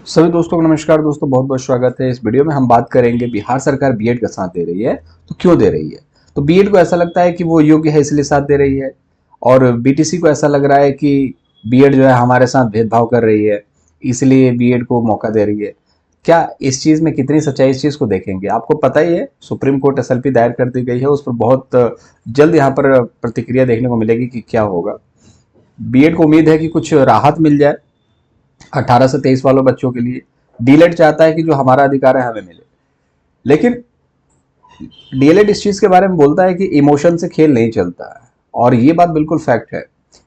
सभी दोस्तों को नमस्कार। दोस्तों बहुत बहुत स्वागत है। इस वीडियो में हम बात करेंगे बिहार सरकार बीएड का साथ दे रही है तो क्यों दे रही है। तो बीएड को ऐसा लगता है कि वो योग्य है इसलिए साथ दे रही है, और बीटीसी को ऐसा लग रहा है कि बीएड जो है हमारे साथ भेदभाव कर रही है इसलिए बीएड को मौका दे रही है। क्या इस चीज में कितनी सच्चाई, इस चीज को देखेंगे। आपको पता ही है सुप्रीम कोर्ट एसएलपी दायर कर दी गई है, उस पर बहुत जल्द यहाँ पर प्रतिक्रिया देखने को मिलेगी कि क्या होगा। बीएड को उम्मीद है कि कुछ राहत मिल जाए 18 से 23 वालों बच्चों के लिए। डीएलएड चाहता है कि जो हमारा अधिकार है हमें मिले, लेकिन डीएलएड इस चीज के बारे में बोलता है कि इमोशन से खेल नहीं चलता है, और ये बात बिल्कुल फैक्ट है।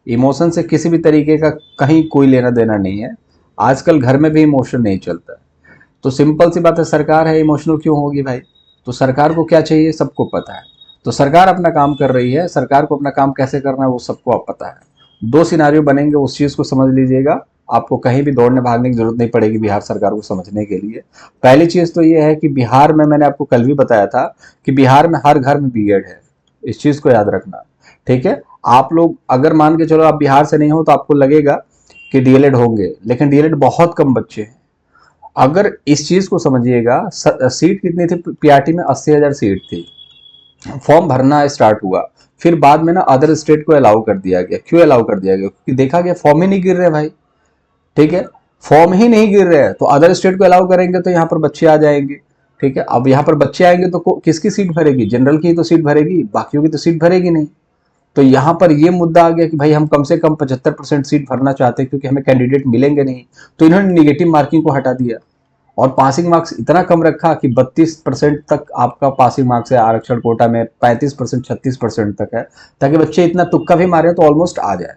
इमोशन से किसी भी तरीके का कहीं कोई लेना देना नहीं है। आजकल घर में भी इमोशन नहीं चलता है। तो सिंपल सी बात है, सरकार है, इमोशनल क्यों होगी भाई। तो सरकार को क्या चाहिए सबको पता है। तो सरकार अपना काम कर रही है, सरकार को अपना काम कैसे करना है वो सबको अब पता है। दो सिनारियो बनेंगे, उस चीज को समझ लीजिएगा। आपको कहीं भी दौड़ने भागने की जरूरत नहीं पड़ेगी बिहार सरकार को समझने के लिए। पहली चीज तो ये है कि बिहार में, मैंने आपको कल भी बताया था कि बिहार में हर घर में बीएड है। इस चीज को याद रखना, ठीक है। आप लोग अगर मान के चलो आप बिहार से नहीं हो तो आपको लगेगा कि डीएलएड होंगे, लेकिन डीएलएड बहुत कम बच्चे हैं। अगर इस चीज को समझिएगा, सीट कितनी थी पीआरटी में, 80,000 सीट थी। फॉर्म भरना स्टार्ट हुआ, फिर बाद में ना अदर स्टेट को अलाउ कर दिया गया। क्यों अलाउ कर दिया गया? क्योंकि देखा गया फॉर्म ही नहीं गिर रहे भाई, ठीक है। फॉर्म ही नहीं गिर रहे हैं तो अदर स्टेट को अलाउ करेंगे तो यहाँ पर बच्चे आ जाएंगे, ठीक है। अब यहाँ पर बच्चे आएंगे तो किसकी सीट भरेगी? जनरल की तो सीट भरेगी, बाकियों की तो सीट भरेगी नहीं। तो यहाँ पर ये मुद्दा आ गया कि भाई हम कम से कम 75% सीट भरना चाहते हैं क्योंकि हमें कैंडिडेट मिलेंगे नहीं। तो इन्होंने निगेटिव मार्किंग को हटा दिया और पासिंग मार्क्स इतना कम रखा कि 32% तक आपका पासिंग मार्क्स है आरक्षण कोटा में, 35% 36% तक है, ताकि बच्चे इतना तुक्का भी मारे तो ऑलमोस्ट आ जाए।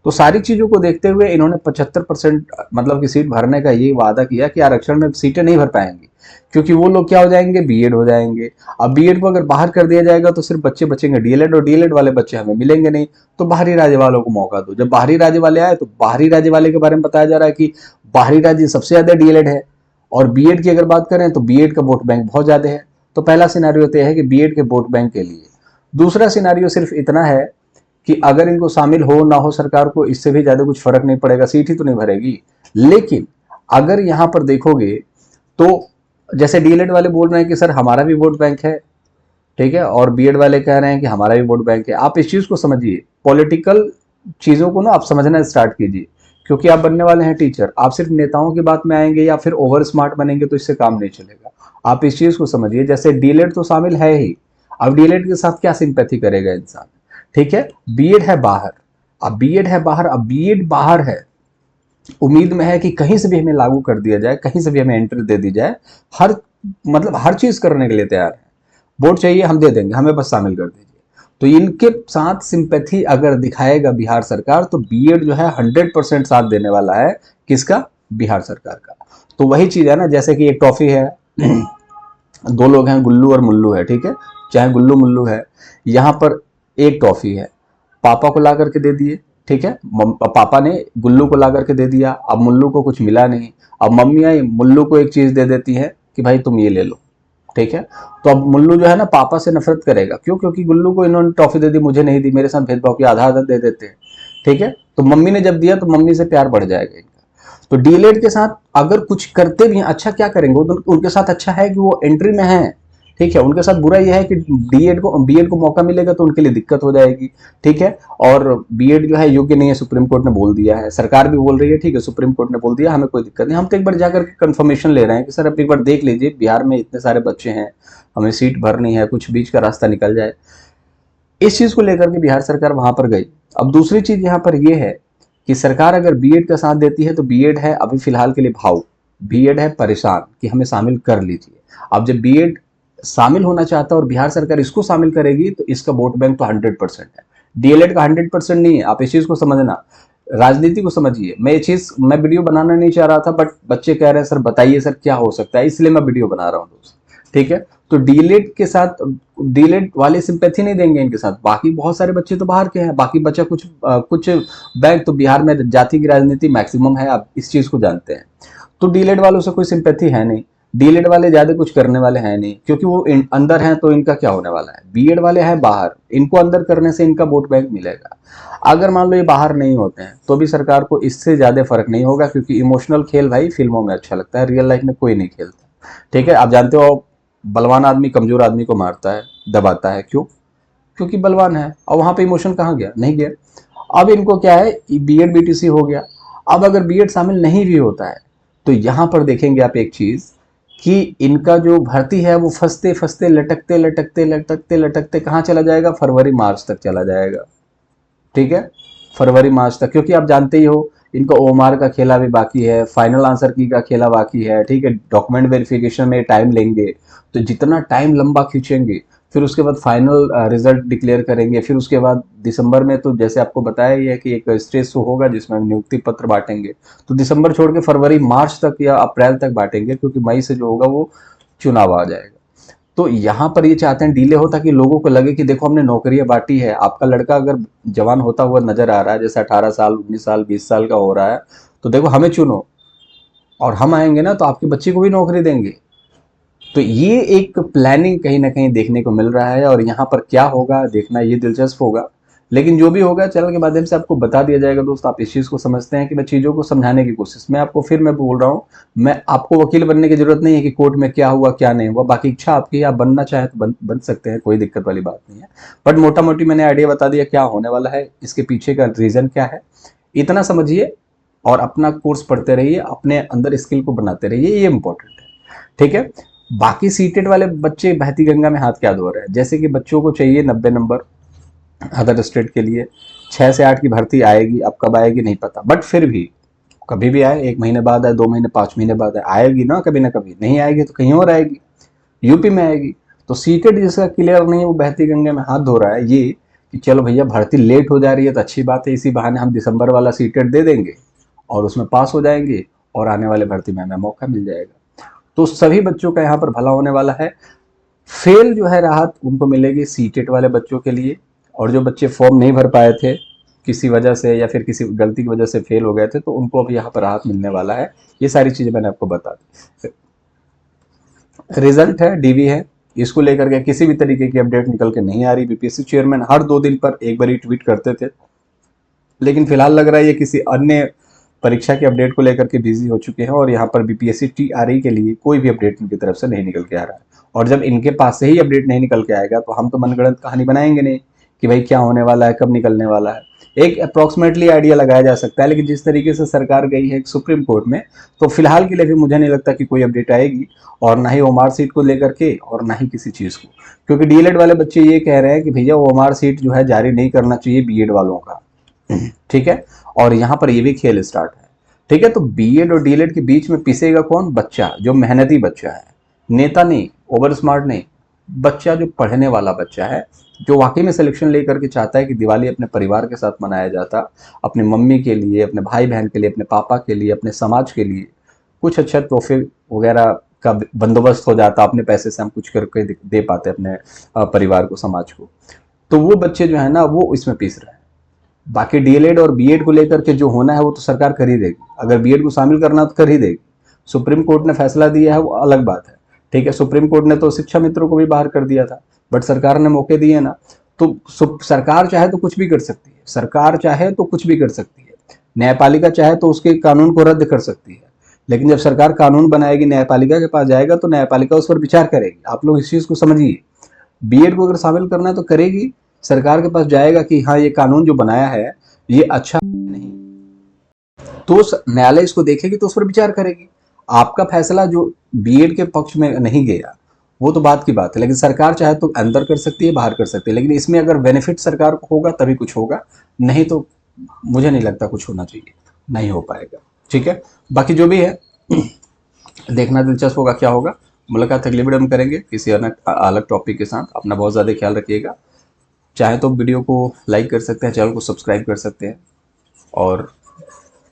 तो सारी चीजों को देखते हुए इन्होंने 75% मतलब की सीट भरने का ये वादा किया कि आरक्षण में सीटें नहीं भर पाएंगी, क्योंकि वो लोग क्या हो जाएंगे, बीएड हो जाएंगे। अब बीएड को अगर बाहर कर दिया जाएगा तो सिर्फ बच्चे बचेंगे डीएलएड, और डीएलएड वाले बच्चे हमें मिलेंगे नहीं। तो बाहरी राज्य वालों को मौका दो। जब बाहरी राज्य वाले आए तो बाहरी राज्य वाले के बारे में बताया जा रहा है कि बाहरी राज्य सबसे ज्यादा डीएलएड है, और बीएड की अगर बात करें तो बीएड का वोट बैंक बहुत ज्यादा है। तो पहला सिनारियो तो है कि बीएड के वोट बैंक के लिए। दूसरा सिनारियो सिर्फ इतना है कि अगर इनको शामिल हो ना हो सरकार को इससे भी ज्यादा कुछ फर्क नहीं पड़ेगा, सीट ही तो नहीं भरेगी। लेकिन अगर यहां पर देखोगे तो जैसे डीएलएड वाले बोल रहे हैं कि सर हमारा भी वोट बैंक है, ठीक है, और बीएड वाले कह रहे हैं कि हमारा भी वोट बैंक है। आप इस चीज को समझिए, पॉलिटिकल चीजों को ना आप समझना स्टार्ट कीजिए, क्योंकि आप बनने वाले हैं टीचर। आप सिर्फ नेताओं की बात में आएंगे या फिर ओवर स्मार्ट बनेंगे तो इससे काम नहीं चलेगा। आप इस चीज को समझिए, जैसे डीएलएड तो शामिल है ही, अब डीएलएड के साथ क्या सिंपैथी करेगा इंसान, ठीक है। बीएड है बाहर, अब बीएड है बाहर, अब बीएड बाहर है, उम्मीद में है कि कहीं से भी हमें लागू कर दिया जाए, कहीं से भी हमें एंट्री दे दी जाए। हर मतलब हर चीज करने के लिए तैयार है। वोट चाहिए हम दे देंगे, हमें बस शामिल कर दीजिए। तो इनके साथ सिंपैथी अगर दिखाएगा बिहार सरकार तो बीएड जो है 100% साथ देने वाला है। किसका? बिहार सरकार का। तो वही चीज है ना, जैसे कि एक टॉफी है दो लोग हैं, गुल्लू और मुल्लू है, ठीक है, चाहे गुल्लू मुल्लू है। यहां पर एक टॉफी है, पापा को ला करके दे दिए, ठीक है, पापा ने गुल्लू को ला करके दे दिया। अब मुल्लू को कुछ मिला नहीं, अब मम्मी आई मुल्लू को एक चीज दे देती है कि भाई तुम ये ले लो, ठीक है। तो अब मुल्लू जो है ना पापा से नफरत करेगा। क्यों? क्योंकि गुल्लू को इन्होंने टॉफी दे दी, मुझे नहीं दी, मेरे साथ भेदभाव की, आधा आधा दे देते हैं, ठीक है। तो मम्मी ने जब दिया तो मम्मी से प्यार बढ़ जाएगा इनका। तो डीएलएड के साथ अगर कुछ करते भी हैं, अच्छा क्या करेंगे, उनके साथ अच्छा है कि वो एंट्री में है, ठीक है। उनके साथ बुरा यह है कि बीएड को मौका मिलेगा तो उनके लिए दिक्कत हो जाएगी, ठीक है। और बीएड जो है योग्य नहीं है, सुप्रीम कोर्ट ने बोल दिया है, सरकार भी बोल रही है, ठीक है, सुप्रीम कोर्ट ने बोल दिया, हमें कोई दिक्कत नहीं। हम तो एक बार जाकर कंफर्मेशन ले रहे हैं कि सर आप एक बार देख लीजिए, बिहार में इतने सारे बच्चे हैं, हमें सीट भरनी है, कुछ बीच का रास्ता निकल जाए। इस चीज को लेकर के बिहार सरकार वहां पर गई। अब दूसरी चीज यहाँ पर यह है कि सरकार अगर बीएड का साथ देती है तो बीएड है अभी फिलहाल के लिए भाव, बीएड है परेशान कि हमें शामिल कर लीजिए। अब जब बीएड शामिल होना चाहता है और बिहार सरकार इसको शामिल करेगी तो इसका वोट बैंक तो 100% है। डीएलएड का 100% नहीं है, आप इस चीज को समझना, राजनीति को समझिए। मैं वीडियो बनाना नहीं चाह रहा था, बट बच्चे कह रहे हैं सर बताइए सर क्या हो सकता है, इसलिए मैं वीडियो बना रहा हूँ दोस्त, ठीक है। तो डीएलएड के साथ, डीएलएड वाले सिंपैथी नहीं देंगे इनके साथ। बाकी बहुत सारे बच्चे तो बाहर के हैं, बाकी बच्चा कुछ बैंक तो बिहार में जाति की राजनीति मैक्सिमम है, आप इस चीज को जानते हैं। तो डीएलएड वालों से कोई सिंपैथी है नहीं, डीएलएड वाले ज्यादा कुछ करने वाले हैं नहीं, क्योंकि वो अंदर हैं तो इनका क्या होने वाला है। बीएड वाले हैं बाहर, इनको अंदर करने से इनका वोट बैंक मिलेगा। अगर मान लो ये बाहर नहीं होते हैं तो भी सरकार को इससे ज्यादा फर्क नहीं होगा, क्योंकि इमोशनल खेल भाई फिल्मों में अच्छा लगता है, रियल लाइफ में कोई नहीं खेलता। ठीक है, आप जानते हो बलवान आदमी कमजोर आदमी को मारता है, दबाता है, क्यों? क्योंकि बलवान है। और वहां पे इमोशन कहाँ गया? नहीं गया। अब इनको क्या है, बीएड बीटीसी हो गया। अब अगर बीएड शामिल नहीं भी होता है तो यहां पर देखेंगे आप एक चीज कि इनका जो भर्ती है वो फंसते फंसते लटकते लटकते लटकते लटकते कहाँ चला जाएगा? फरवरी मार्च तक चला जाएगा। ठीक है, फरवरी मार्च तक, क्योंकि आप जानते ही हो इनका ओमार का खेला भी बाकी है, फाइनल आंसर की का खेला बाकी है। ठीक है, डॉक्यूमेंट वेरिफिकेशन में टाइम लेंगे, तो जितना टाइम लंबा खींचेंगे, फिर उसके बाद फाइनल रिजल्ट डिक्लेयर करेंगे, फिर उसके बाद दिसंबर में तो जैसे आपको बताया ही है कि एक स्टेज शो होगा जिसमें नियुक्ति पत्र बांटेंगे, तो दिसंबर छोड़ के फरवरी मार्च तक या अप्रैल तक बांटेंगे, क्योंकि मई से जो होगा वो चुनाव आ जाएगा। तो यहाँ पर ये चाहते हैं डिले हो, ताकि लोगों को लगे कि देखो हमने नौकरियां बांटी है। आपका लड़का अगर जवान होता हुआ नजर आ रहा है, जैसे 18 साल 19 साल 20 साल का हो रहा है, तो देखो हमें चुनो, और हम आएंगे ना तो आपके बच्चे को भी नौकरी देंगे। तो ये एक प्लानिंग कहीं ना कहीं देखने को मिल रहा है, और यहाँ पर क्या होगा देखना ये दिलचस्प होगा। लेकिन जो भी होगा चैनल के माध्यम से आपको बता दिया जाएगा। दोस्त, आप इस चीज को समझते हैं कि मैं चीजों को समझाने की कोशिश, मैं बोल रहा हूँ, मैं आपको वकील बनने की जरूरत नहीं है कि कोर्ट में क्या हुआ क्या नहीं हुआ, बाकी इच्छा आपकी, आप बनना चाहे तो बन सकते हैं, कोई दिक्कत वाली बात नहीं है। बट मोटा मोटी मैंने आइडिया बता दिया क्या होने वाला है, इसके पीछे का रीजन क्या है, इतना समझिए और अपना कोर्स पढ़ते रहिए, अपने अंदर स्किल को बनाते रहिए, ये इंपॉर्टेंट है। ठीक है, बाकी सीटेड वाले बच्चे बहती गंगा में हाथ क्या धो रहे हैं? जैसे कि बच्चों को चाहिए 90 नंबर अदर स्टेट के लिए, 6 से 8 की भर्ती आएगी, अब कब आएगी नहीं पता, बट फिर भी कभी भी आए, 1 महीने बाद आए, 2 महीने 5 महीने बाद आए, आएगी ना कभी। नहीं आएगी तो कहीं और आएगी, यूपी में आएगी। तो सीटेड जिसका क्लियर नहीं है वो बहती गंगा में हाथ धो रहा है, ये कि चलो भैया भर्ती लेट हो जा रही है तो अच्छी बात है, इसी बहाने हम दिसंबर वाला सीटेड दे देंगे और उसमें पास हो जाएंगे और आने वाले भर्ती में हमें मौका मिल जाएगा। तो सभी बच्चों का यहाँ पर भला होने वाला है। फेल जो है राहत उनको मिलेगी सीटेट वाले बच्चों के लिए, और जो बच्चे फॉर्म नहीं भर पाए थे किसी वजह से या फिर किसी गलती की वजह से फेल हो गए थे, तो उनको अब यहाँ पर राहत मिलने वाला है। ये सारी चीजें मैंने आपको बता दी। रिजल्ट है, डीवी है, इसको लेकर के किसी भी तरीके की अपडेट निकल के नहीं आ रही। बीपीएससी चेयरमैन हर 2 दिन पर एक बार ट्वीट करते थे, लेकिन फिलहाल लग रहा है ये किसी अन्य परीक्षा के अपडेट को लेकर के बिजी हो चुके हैं, और यहाँ पर बीपीएससी टीआरई के लिए कोई भी अपडेट इनकी तरफ से नहीं निकल के आ रहा है। और जब इनके पास से ही अपडेट नहीं निकल के आएगा तो हम तो मनगढ़ंत कहानी बनाएंगे नहीं कि भाई क्या होने वाला है, कब निकलने वाला है। एक अप्रोक्सीमेटली आइडिया लगाया जा सकता है, लेकिन जिस तरीके से सरकार गई है सुप्रीम कोर्ट में, तो फिलहाल के लिए भी मुझे नहीं लगता कि कोई अपडेट आएगी, और ना ही ओमार सीट को लेकर के और ना ही किसी चीज को। क्योंकि डीएलएड वाले बच्चे ये कह रहे हैं कि भैया ओमार सीट जो है जारी नहीं करना चाहिए बीएड वालों का। ठीक है, और यहाँ पर ये भी खेल स्टार्ट है। ठीक है, तो बीएड और डीएलएड के बीच में पिसेगा कौन? बच्चा, जो मेहनती बच्चा है, नेता नहीं, ओवर स्मार्ट नहीं, बच्चा जो पढ़ने वाला बच्चा है, जो वाकई में सिलेक्शन लेकर के चाहता है कि दिवाली अपने परिवार के साथ मनाया जाता, अपने मम्मी के लिए, अपने भाई बहन के लिए, अपने पापा के लिए, अपने समाज के लिए कुछ अच्छा तोहफे वगैरह का बंदोबस्त हो जाता, अपने पैसे से हम कुछ करके दे पाते अपने परिवार को, समाज को। तो वो बच्चे जो है ना वो इसमें पीस रहे हैं। बाकी डीएलएड और बीएड को लेकर के जो होना है वो तो सरकार कर ही देगी, अगर बीएड को शामिल करना तो कर ही देगी। सुप्रीम कोर्ट ने फैसला दिया है वो अलग बात है। ठीक है, सुप्रीम कोर्ट ने तो शिक्षा मित्रों को भी बाहर कर दिया था, बट सरकार ने मौके दिए ना, तो सरकार चाहे तो कुछ भी कर सकती है, सरकार चाहे तो कुछ भी कर सकती है, न्यायपालिका चाहे तो उसके कानून को रद्द कर सकती है। लेकिन जब सरकार कानून बनाएगी, न्यायपालिका के पास जाएगा तो न्यायपालिका उस पर विचार करेगी। आप लोग इस चीज को समझिए, बीएड को अगर शामिल करना है तो करेगी, सरकार के पास जाएगा कि हाँ ये कानून जो बनाया है ये अच्छा नहीं, तो न्यायालय इसको देखेगी तो उस पर विचार करेगी। आपका फैसला जो बीएड के पक्ष में नहीं गया वो तो बात की बात है, लेकिन सरकार चाहे तो अंदर कर सकती है, बाहर कर सकती है, लेकिन इसमें अगर बेनिफिट सरकार को होगा तभी कुछ होगा, नहीं तो मुझे नहीं लगता कुछ होना चाहिए, नहीं हो पाएगा। ठीक है, बाकी जो भी है देखना दिलचस्प होगा क्या होगा। मुलाकात अगली वीडियो में करेंगे किसी अलग टॉपिक के साथ। अपना बहुत ज़्यादा ख्याल रखिएगा। चाहे तो वीडियो को लाइक कर सकते हैं, चैनल को सब्सक्राइब कर सकते हैं, और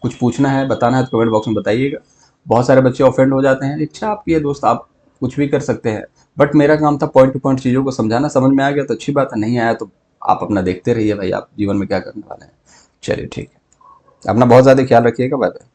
कुछ पूछना है बताना है तो कमेंट बॉक्स में बताइएगा। बहुत सारे बच्चे ऑफेंड हो जाते हैं, इच्छा आपकी है दोस्त, आप कुछ भी कर सकते हैं, बट मेरा काम था पॉइंट टू पॉइंट चीज़ों को समझाना। समझ में आ गया तो अच्छी बात है, नहीं आया तो आप अपना देखते रहिए भाई, आप जीवन में क्या करने वाले हैं। चलिए ठीक है, अपना बहुत ज़्यादा ख्याल रखिएगा। Bye bye.